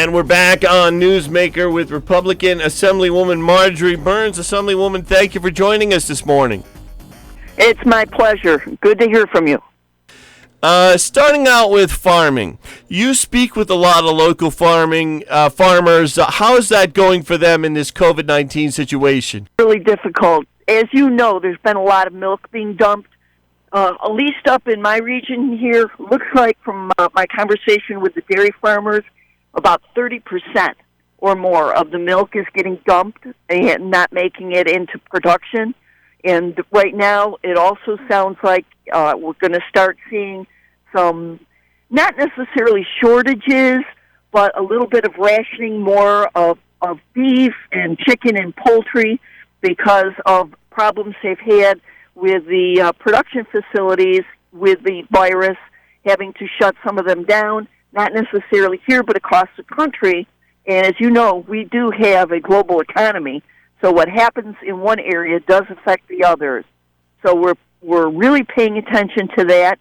And we're back on Newsmaker with Republican Assemblywoman Marjorie Byrnes. Assemblywoman, thank you for joining us this morning. It's my pleasure. Good to hear from you. Starting out with farming, you speak with a lot of local farmers. How is that going for them in this COVID-19 situation? Really difficult. As you know, there's been a lot of milk being dumped. At least up in my region here, looks like from my conversation with the dairy farmers, about 30% or more of the milk is getting dumped and not making it into production. And right now, it also sounds like we're going to start seeing some, not necessarily shortages, but a little bit of rationing more of beef and chicken and poultry because of problems they've had with the production facilities with the virus, having to shut some of them down, not necessarily here, but across the country. And as you know, we do have a global economy, so what happens in one area does affect the others. So we're really paying attention to that,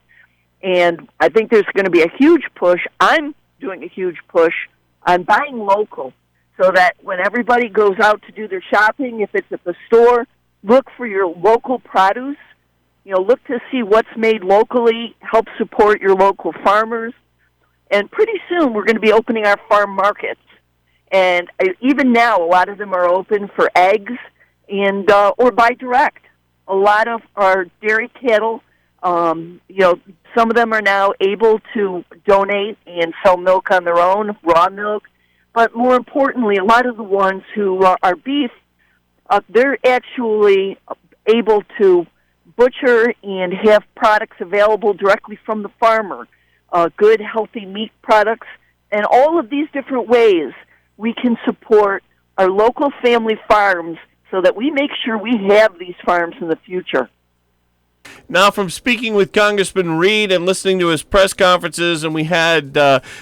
and I think there's going to be a huge push. I'm doing a huge push on buying local so that when everybody goes out to do their shopping, if it's at the store, look for your local produce. You know, look to see what's made locally, help support your local farmers. And pretty soon we're going to be opening our farm markets. And even now, a lot of them are open for eggs and or buy direct. A lot of our dairy cattle, some of them are now able to donate and sell milk on their own, raw milk. But more importantly, a lot of the ones who are beef, they're actually able to butcher and have products available directly from the farmer, good, healthy meat products. And all of these different ways we can support our local family farms so that we make sure we have these farms in the future. Now, from speaking with Congressman Reed and listening to his press conferences, and we had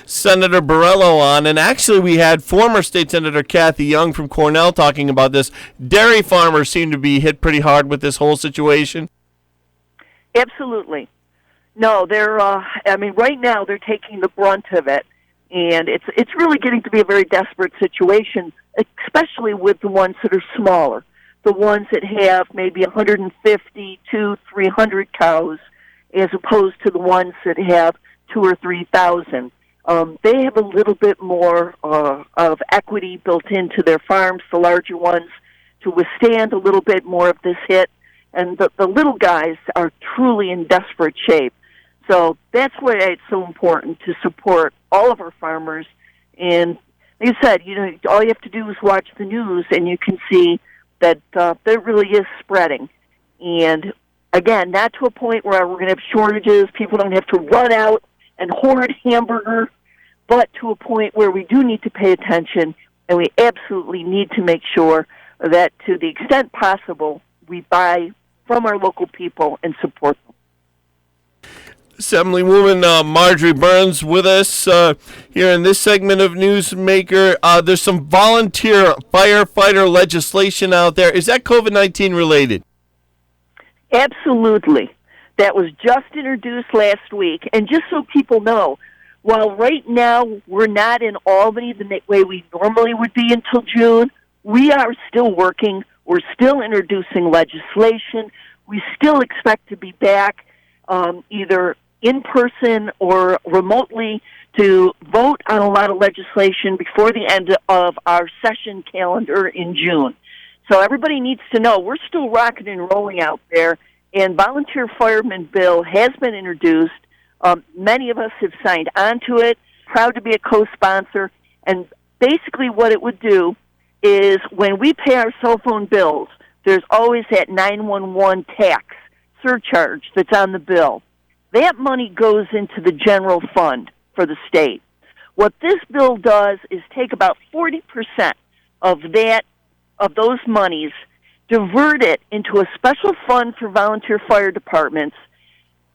Senator Borrello on, and actually we had former State Senator Kathy Young from Cornell talking about this. Dairy farmers seem to be hit pretty hard with this whole situation. Absolutely. No, they're, right now they're taking the brunt of it, and it's really getting to be a very desperate situation, especially with the ones that are smaller. The ones that have maybe 150 to 300 cows, as opposed to the ones that have 2,000 or 3,000. They have a little bit more of equity built into their farms, the larger ones, to withstand a little bit more of this hit. And the little guys are truly in desperate shape. So that's why it's so important to support all of our farmers. And like I said, all you have to do is watch the news, and you can see that there really is spreading. And, again, not to a point where we're going to have shortages, people don't have to run out and hoard hamburger, but to a point where we do need to pay attention, and we absolutely need to make sure that to the extent possible, we buy from our local people and support them. Assemblywoman Marjorie Byrnes with us here in this segment of Newsmaker. There's some volunteer firefighter legislation out there. Is that COVID-19 related? Absolutely. That was just introduced last week. And just so people know, while right now we're not in Albany the way we normally would be until June, we are still working. We're still introducing legislation. We still expect to be back either in person or remotely to vote on a lot of legislation before the end of our session calendar in June. So everybody needs to know we're still rocking and rolling out there, and Volunteer Fireman Bill has been introduced. Many of us have signed on to it, proud to be a co-sponsor, and basically what it would do is when we pay our cell phone bills, there's always that 911 tax surcharge that's on the bill. That money goes into the general fund for the state. What this bill does is take about 40% of those monies, divert it into a special fund for volunteer fire departments,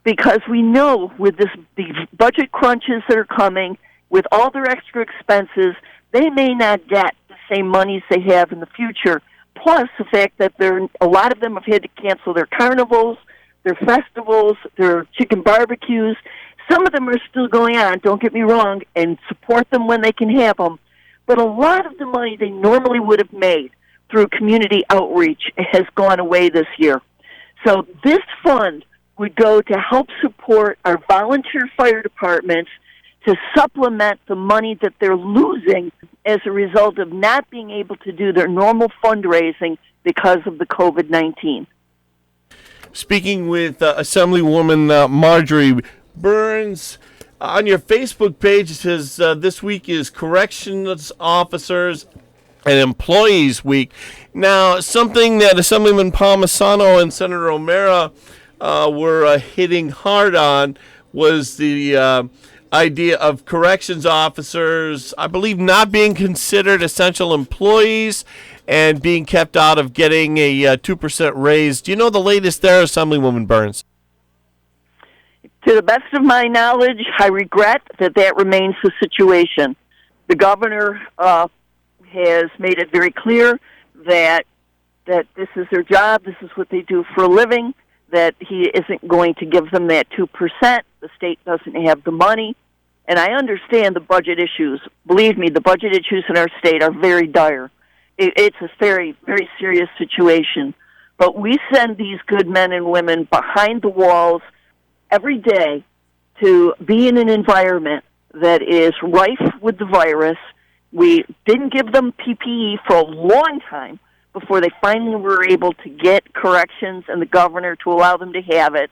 because we know with these budget crunches that are coming, with all their extra expenses, they may not get the same monies they have in the future. Plus the fact that a lot of them have had to cancel their carnivals, their festivals, their chicken barbecues. Some of them are still going on, don't get me wrong, and support them when they can have them. But a lot of the money they normally would have made through community outreach has gone away this year. So this fund would go to help support our volunteer fire departments to supplement the money that they're losing as a result of not being able to do their normal fundraising because of the COVID-19. Speaking with Assemblywoman Marjorie Byrnes, on your Facebook page it says this week is Corrections Officers and Employees Week. Now, something that Assemblyman Palmisano and Senator O'Mara were hitting hard on was the idea of corrections officers, I believe, not being considered essential employees and being kept out of getting a 2% raise. Do you know the latest there, Assemblywoman Byrnes? To the best of my knowledge, I regret that remains the situation. The governor has made it very clear that this is their job, this is what they do for a living, that he isn't going to give them that 2%. The state doesn't have the money. And I understand the budget issues. Believe me, the budget issues in our state are very dire. It's a very, very serious situation. But we send these good men and women behind the walls every day to be in an environment that is rife with the virus. We didn't give them PPE for a long time before they finally were able to get corrections and the governor to allow them to have it.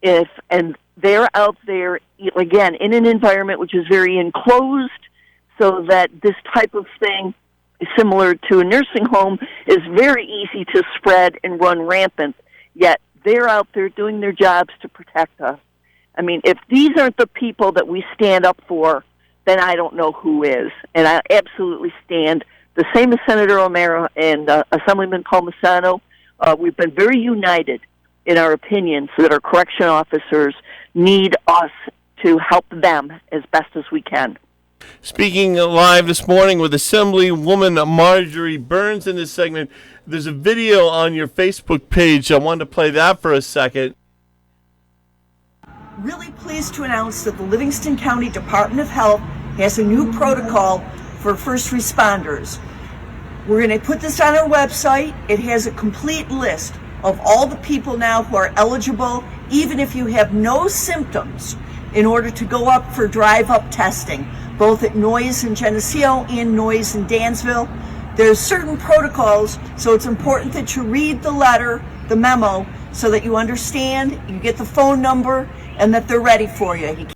And they're out there, again, in an environment which is very enclosed, so that this type of thing, similar to a nursing home, is very easy to spread and run rampant. Yet they're out there doing their jobs to protect us. I mean, if these aren't the people that we stand up for, then I don't know who is. And I absolutely stand the same as Senator O'Mara and Assemblyman Palmisano. We've been very united in our opinions that our correction officers need us to help them as best as we can. Speaking live this morning with Assemblywoman Marjorie Byrnes in this segment, there's a video on your Facebook page. I wanted to play that for a second. Really pleased to announce that the Livingston County Department of Health has a new protocol for first responders. We're going to put this on our website. It has a complete list of all the people now who are eligible, even if you have no symptoms, in order to go up for drive-up testing, both at Noyes in Geneseo and Noyes in Dansville. There's certain protocols, so it's important that you read the letter, the memo, so that you understand, you get the phone number, and that they're ready for you.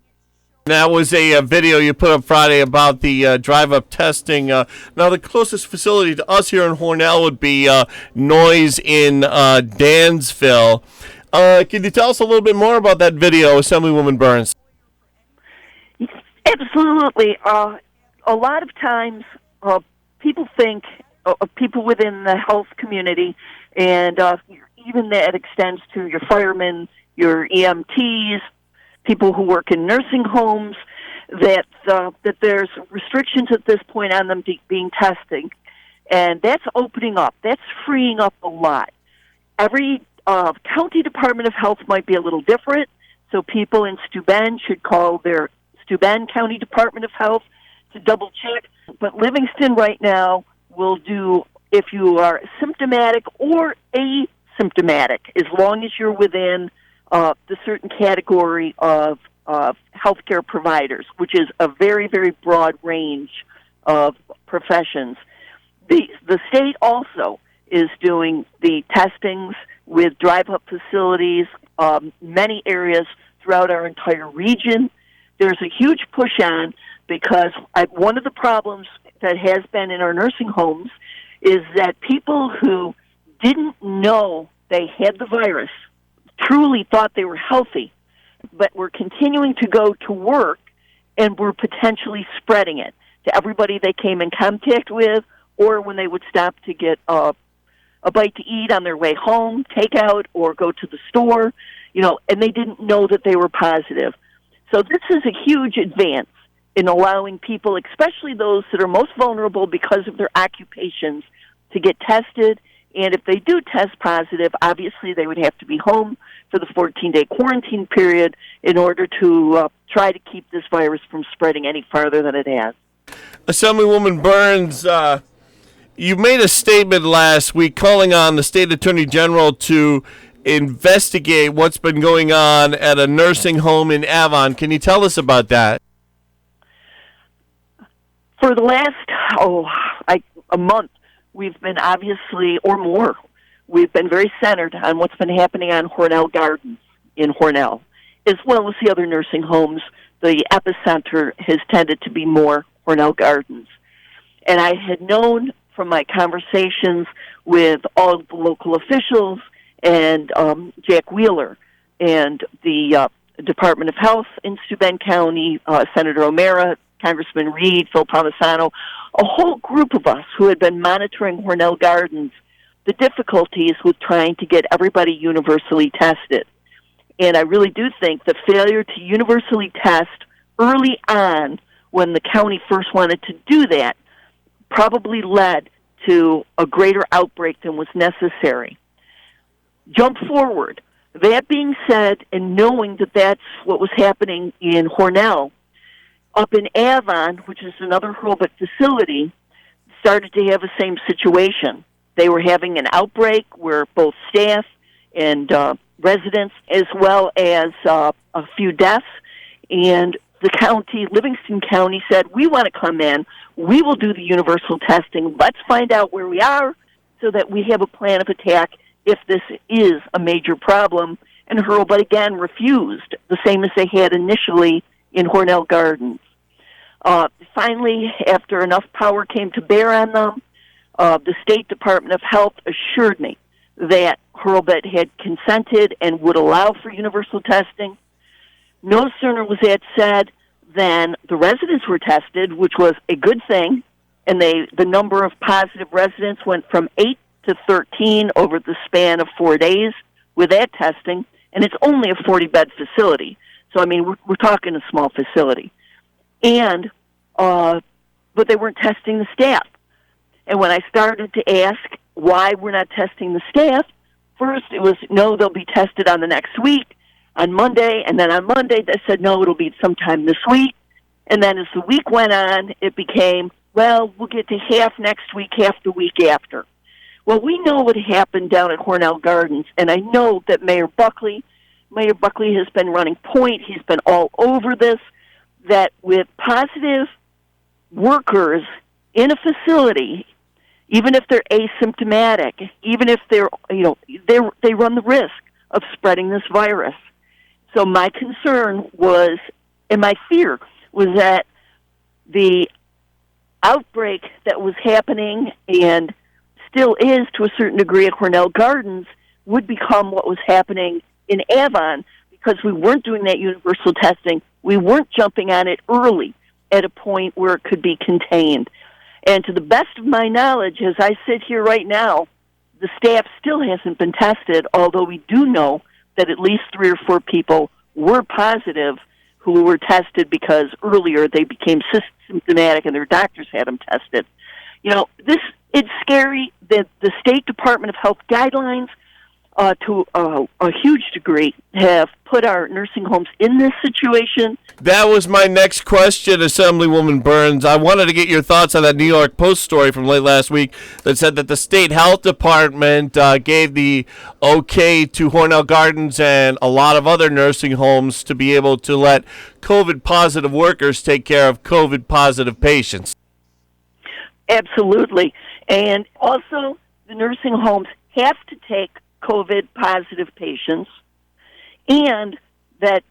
That was a video you put up Friday about the drive-up testing. Now, the closest facility to us here in Hornell would be Noyes in Dansville. Can you tell us a little bit more about that video, Assemblywoman Byrnes? Absolutely. A lot of times people think, people within the health community, and even that extends to your firemen, your EMTs, people who work in nursing homes, that there's restrictions at this point on them being testing. And that's opening up. That's freeing up a lot. Every county department of health might be a little different, so people in Steuben should call their Steuben County Department of Health to double-check. But Livingston right now will do, if you are symptomatic or asymptomatic, as long as you're within the certain category of healthcare providers, which is a very, very broad range of professions. The state also is doing the testings with drive-up facilities, many areas throughout our entire region. There's a huge push on because one of the problems that has been in our nursing homes is that people who didn't know they had the virus truly thought they were healthy, but were continuing to go to work and were potentially spreading it to everybody they came in contact with, or when they would stop to get a bite to eat on their way home, takeout, or go to the store, and they didn't know that they were positive. So this is a huge advance in allowing people, especially those that are most vulnerable because of their occupations, to get tested. And if they do test positive, obviously they would have to be home for the 14-day quarantine period in order to try to keep this virus from spreading any farther than it has. Assemblywoman Byrnes, you made a statement last week calling on the state attorney general to investigate what's been going on at a nursing home in Avon. Can you tell us about that? For the last, a month, we've been obviously, or more, we've been very centered on what's been happening on Hornell Gardens in Hornell, as well as the other nursing homes. The epicenter has tended to be more Hornell Gardens. And I had known from my conversations with all of the local officials and Jack Wheeler and the Department of Health in Steuben County, Senator O'Mara, Congressman Reed, Phil Palmisano, a whole group of us who had been monitoring Hornell Gardens, the difficulties with trying to get everybody universally tested. And I really do think the failure to universally test early on when the county first wanted to do that probably led to a greater outbreak than was necessary. Jump forward. That being said, and knowing that that's what was happening in Hornell, up in Avon, which is another Hurlbut facility, started to have the same situation. They were having an outbreak where both staff and residents, as well as a few deaths, and the county, Livingston County, said, we want to come in, we will do the universal testing, let's find out where we are so that we have a plan of attack if this is a major problem. And Hurlbut again refused, the same as they had initially in Hornell Gardens. Finally, after enough power came to bear on them, the State Department of Health assured me that Hurlbut had consented and would allow for universal testing. No sooner was that said than the residents were tested, which was a good thing, and the number of positive residents went from 8 to 13 over the span of 4 days with that testing, and it's only a 40-bed facility. So, I mean, we're talking a small facility. And, but they weren't testing the staff. And when I started to ask why we're not testing the staff, first it was, no, they'll be tested on the next week, on Monday, and then on Monday they said, no, it'll be sometime this week. And then as the week went on, it became, well, we'll get to half next week, half the week after. Well, we know what happened down at Hornell Gardens, and I know that Mayor Buckley has been running point, he's been all over this, that with positive workers in a facility, even if they're asymptomatic, even if they're, they run the risk of spreading this virus. So my concern was, and my fear was that the outbreak that was happening and still is to a certain degree at Hornell Gardens would become what was happening in Avon because we weren't doing that universal testing. We weren't jumping on it early at a point where it could be contained. And to the best of my knowledge, as I sit here right now, the staff still hasn't been tested, although we do know that at least 3 or 4 people were positive who were tested because earlier they became symptomatic and their doctors had them tested. It's scary that the State Department of Health guidelines, to a huge degree, have put our nursing homes in this situation. That was my next question, Assemblywoman Byrnes. I wanted to get your thoughts on that New York Post story from late last week that said that the State Health Department gave the okay to Hornell Gardens and a lot of other nursing homes to be able to let COVID-positive workers take care of COVID-positive patients. Absolutely. And also, the nursing homes have to take COVID-positive patients, and that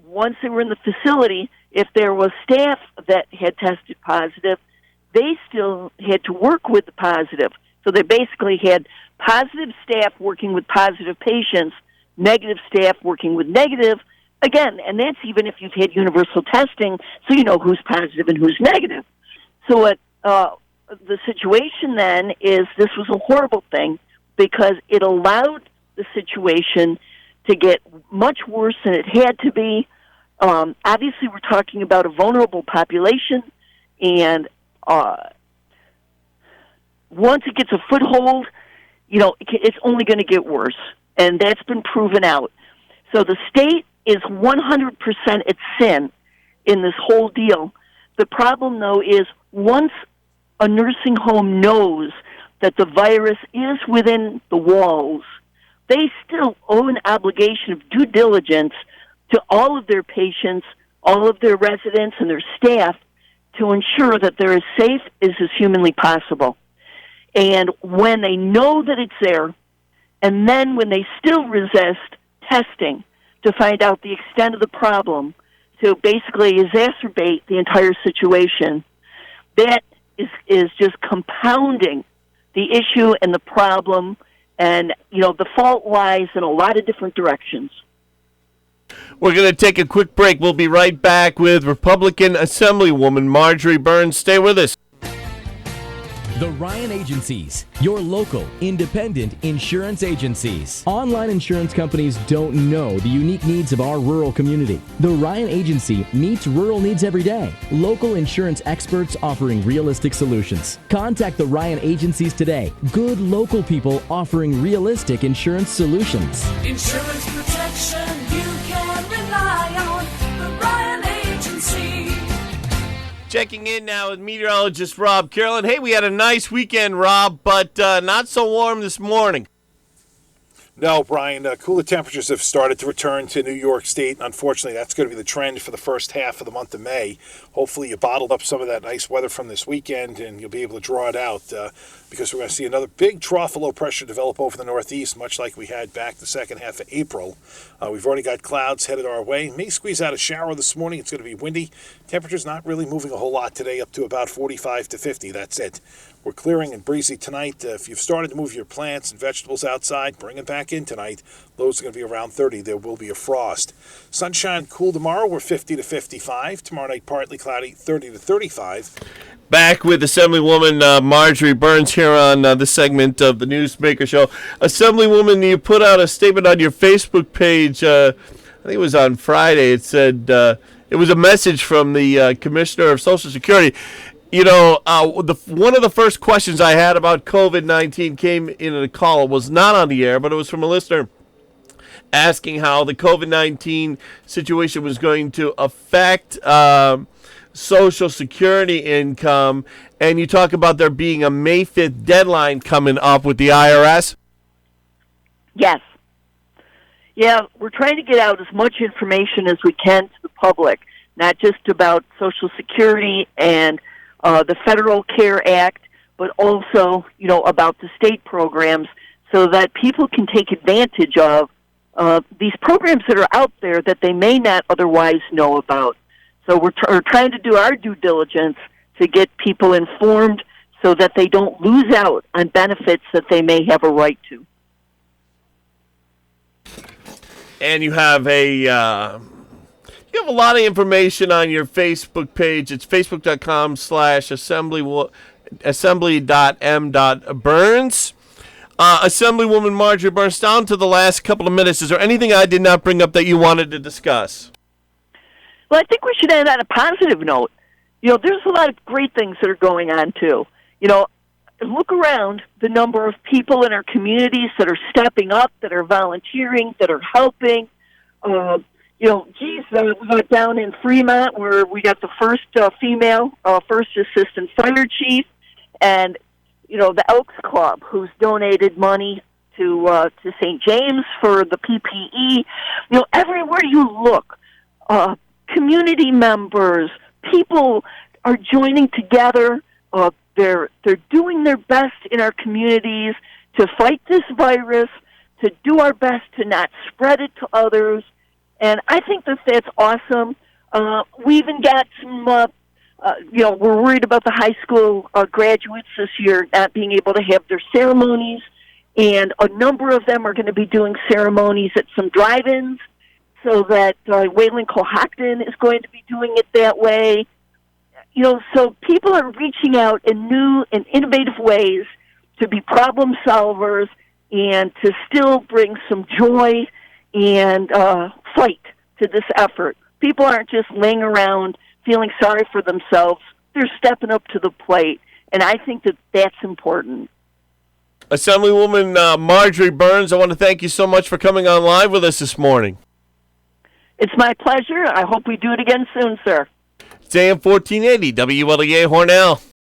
once they were in the facility, if there was staff that had tested positive, they still had to work with the positive. So they basically had positive staff working with positive patients, negative staff working with negative. Again, and that's even if you've had universal testing, so you know who's positive and who's negative. So what the situation then is, this was a horrible thing because it allowed the situation to get much worse than it had to be. Obviously, we're talking about a vulnerable population, and once it gets a foothold, it's only going to get worse, and that's been proven out. So the state is 100% at sin in this whole deal The problem, though, is once a nursing home knows that the virus is within the walls, they still owe an obligation of due diligence to all of their patients, all of their residents, and their staff to ensure that they're as safe as is humanly possible. And when they know that it's there, and then when they still resist testing to find out the extent of the problem, to basically exacerbate the entire situation, that is just compounding the issue and the problem, and, the fault lies in a lot of different directions. We're going to take a quick break. We'll be right back with Republican Assemblywoman Marjorie Byrnes. Stay with us. The Ryan Agencies, your local, independent insurance agencies. Online insurance companies don't know the unique needs of our rural community. The Ryan Agency meets rural needs every day. Local insurance experts offering realistic solutions. Contact the Ryan Agencies today. Good local people offering realistic insurance solutions. Insurance protection you can rely on. The Ryan Agency. Checking in now with meteorologist Rob Carolyn. Hey, we had a nice weekend, Rob, but not so warm this morning. No, Brian, cooler temperatures have started to return to New York State. Unfortunately, that's going to be the trend for the first half of the month of May. Hopefully, you bottled up some of that nice weather from this weekend, and you'll be able to draw it out because we're going to see another big trough of low pressure develop over the Northeast, much like we had back the second half of April. We've already got clouds headed our way. May squeeze out a shower this morning. It's going to be windy. Temperatures not really moving a whole lot today, up to about 45 to 50. That's it. We're clearing and breezy tonight. If you've started to move your plants and vegetables outside, bring them back in tonight. Lows are going to be around 30. There will be a frost. Sunshine, cool tomorrow. We're 50 to 55. Tomorrow night, partly cloudy, 30 to 35. Back with Assemblywoman Marjorie Byrnes here on this segment of the Newsmaker Show. Assemblywoman, you put out a statement on your Facebook page, I think it was on Friday. It said, it was a message from the Commissioner of Social Security. One of the first questions I had about COVID-19 came in a call. It was not on the air, but it was from a listener asking how the COVID-19 situation was going to affect Social Security income. And you talk about there being a May 5th deadline coming up with the IRS. Yes. Yeah, we're trying to get out as much information as we can to the public, not just about Social Security and the Federal Care Act, but also, about the state programs so that people can take advantage of these programs that are out there that they may not otherwise know about. So we're trying to do our due diligence to get people informed so that they don't lose out on benefits that they may have a right to. And you have a lot of information on your Facebook page. It's facebook.com/assembly.m.burns. Assemblywoman Marjorie Byrnes, down to the last couple of minutes. Is there anything I did not bring up that you wanted to discuss? Well, I think we should end on a positive note. There's a lot of great things that are going on, too. Look around the number of people in our communities that are stepping up, that are volunteering, that are helping. We got down in Fremont where we got the first female first assistant fire chief, and the Elks Club, who's donated money to St. James for the PPE. Everywhere you look, community members, people are joining together. They're doing their best in our communities to fight this virus, to do our best to not spread it to others. And I think that's awesome. We even got some, we're worried about the high school graduates this year not being able to have their ceremonies. And a number of them are going to be doing ceremonies at some drive-ins so that Wayland Cohocton is going to be doing it that way. So people are reaching out in new and innovative ways to be problem solvers and to still bring some joy and fight to this effort. People aren't just laying around feeling sorry for themselves. They're stepping up to the plate, and I think that's important. Assemblywoman Marjorie Byrnes, I want to thank you so much for coming on live with us this morning. It's my pleasure. I hope we do it again soon, sir. It's It's AM 1480, WLEA Hornell.